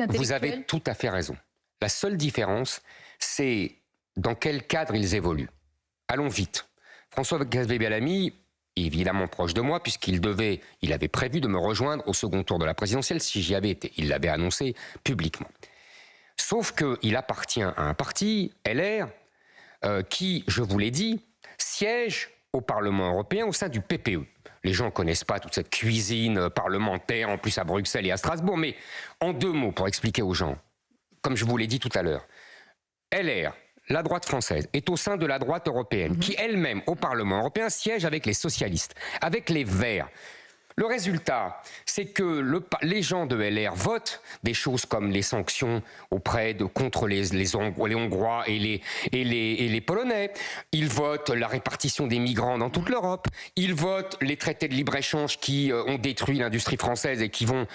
Vous avez tout à fait raison. La seule différence, c'est dans quel cadre ils évoluent. Allons vite. François-Xavier Bellamy, évidemment proche de moi, il avait prévu de me rejoindre au second tour de la présidentielle si j'y avais été. Il l'avait annoncé publiquement. Sauf qu'il appartient à un parti, LR, qui, je vous l'ai dit, siège au Parlement européen au sein du PPE. Les gens ne connaissent pas toute cette cuisine parlementaire, en plus à Bruxelles et à Strasbourg, mais en deux mots pour expliquer aux gens, comme je vous l'ai dit tout à l'heure, LR, la droite française, est au sein de la droite européenne, qui elle-même, au Parlement européen, siège avec les socialistes, avec les Verts. Le résultat, c'est que les gens de LR votent des choses comme les sanctions contre les Hongrois et les Polonais. Ils votent la répartition des migrants dans toute l'Europe. Ils votent les traités de libre-échange qui ont détruit l'industrie française et qui vont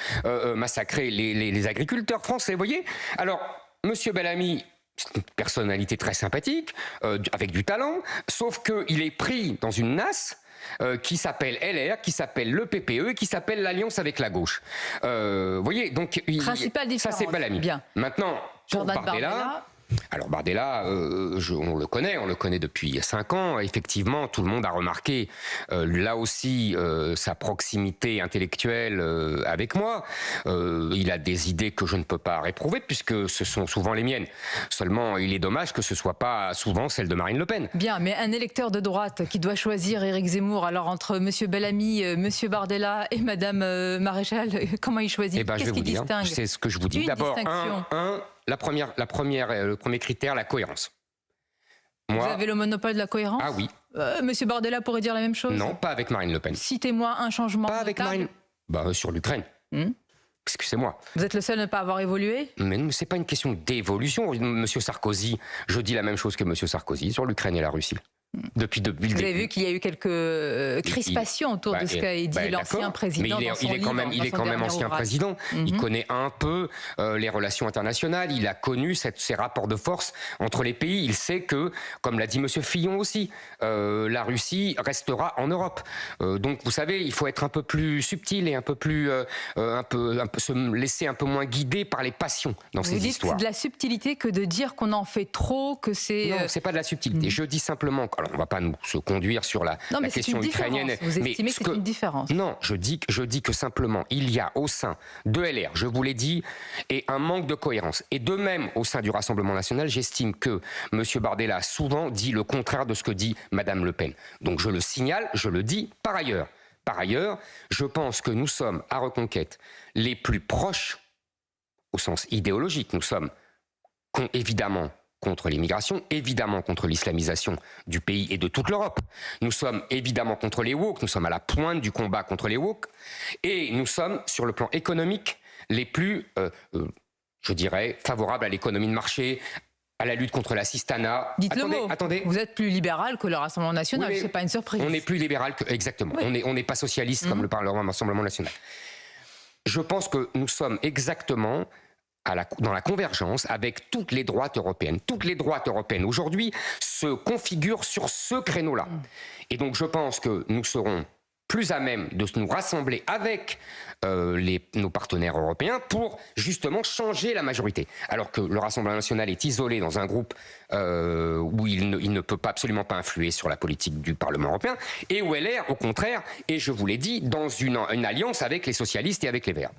massacrer les agriculteurs français. Vous voyez ? Alors, Monsieur Bellamy, c'est une personnalité très sympathique, avec du talent, sauf qu'il est pris dans une nasse qui s'appelle LR, qui s'appelle le PPE, qui s'appelle l'Alliance avec la gauche. Vous voyez, donc ça c'est Bellamy. Bien. Maintenant, pour Bardella. Alors Bardella, on le connaît depuis 5 ans. Effectivement, tout le monde a remarqué là aussi sa proximité intellectuelle avec moi. Il a des idées que je ne peux pas réprouver puisque ce sont souvent les miennes. Seulement, il est dommage que ce ne soit pas souvent celle de Marine Le Pen. Bien, mais un électeur de droite qui doit choisir Éric Zemmour, alors entre M. Bellamy, M. Bardella et Mme Maréchal, comment il choisit? Eh ben, je vais vous dire, c'est ce que je vous dis. D'abord, le premier critère, la cohérence. Vous avez le monopole de la cohérence? Ah oui. Monsieur Bardella pourrait dire la même chose? Non, pas avec Marine Le Pen. Citez-moi un changement. Pas avec Marine. Sur l'Ukraine. Excusez-moi. Vous êtes le seul à ne pas avoir évolué? Mais ce n'est pas une question d'évolution. Monsieur Sarkozy, je dis la même chose que Monsieur Sarkozy sur l'Ukraine et la Russie. Depuis le début. Vous avez vu qu'il y a eu quelques crispations autour de ce qu'a dit l'ancien président. Mais il est quand même ancien président. Il connaît un peu les relations internationales. Il a connu ces rapports de force entre les pays. Il sait que, comme l'a dit Monsieur Fillon aussi, la Russie restera en Europe. Donc vous savez, il faut être un peu plus subtil et un peu plus, se laisser un peu moins guider par les passions dans ces histoires. C'est de la subtilité que de dire qu'on en fait trop, que c'est. Non, c'est pas de la subtilité. Je dis simplement. Alors, on ne va pas se conduire sur la question ukrainienne. Vous estimez que c'est une différence? Non, je dis que simplement, il y a au sein de LR, je vous l'ai dit, et un manque de cohérence. Et de même, au sein du Rassemblement national, j'estime que M. Bardella a souvent dit le contraire de ce que dit Mme Le Pen. Donc je le signale, je le dis par ailleurs. Par ailleurs, je pense que nous sommes, à Reconquête, les plus proches, au sens idéologique, nous sommes évidemment contre l'immigration, évidemment contre l'islamisation du pays et de toute l'Europe. Nous sommes évidemment contre les woke, nous sommes à la pointe du combat contre les woke, et nous sommes, sur le plan économique, les plus, je dirais, favorables à l'économie de marché, à la lutte contre l'assistanat. Dites le mot. Attendez. Vous êtes plus libéral que le Rassemblement national, c'est pas une surprise. On est plus libéral que... Exactement. Oui. On n'est pas socialiste comme le Rassemblement national. Je pense que nous sommes exactement dans la convergence avec toutes les droites européennes. Toutes les droites européennes aujourd'hui se configurent sur ce créneau-là. Et donc je pense que nous serons plus à même de nous rassembler avec nos partenaires européens pour justement changer la majorité. Alors que le Rassemblement national est isolé dans un groupe où il ne peut absolument pas influer sur la politique du Parlement européen, et où LR, au contraire, et je vous l'ai dit, dans une alliance avec les socialistes et avec les Verts.